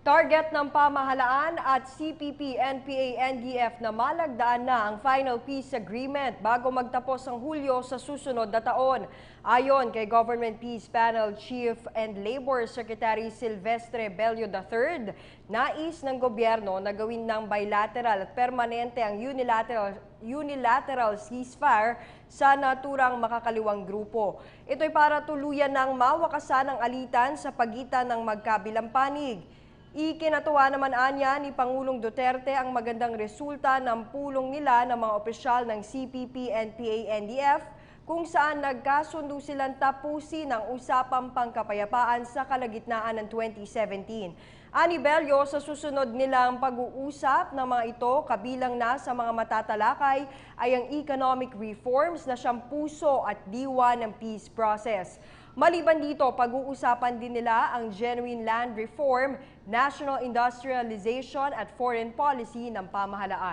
Target ng pamahalaan at CPP, NPA, NDF na malagdaan na ang final peace agreement bago magtapos ang Hulyo sa susunod na taon. Ayon kay Government Peace Panel Chief and Labor Secretary Silvestre Bello III, nais ng gobyerno na gawin ng bilateral at permanente ang unilateral ceasefire sa naturang makakaliwang grupo. Ito'y para tuluyan ng mawakasan ang alitan sa pagitan ng magkabilang panig. Ikinatuwa naman anya ni Pangulong Duterte ang magandang resulta ng pulong nila ng mga opisyal ng CPP, NPA, NDF kung saan nagkasundo silang tapusin ang usapang pangkapayapaan sa kalagitnaan ng 2017. Ani Bello, sa susunod nilang pag-uusap ng mga ito, kabilang na sa mga matatalakay ay ang economic reforms na siyang puso at diwa ng peace process. Maliban dito, pag-uusapan din nila ang genuine land reform, national industrialization at foreign policy ng pamahalaan.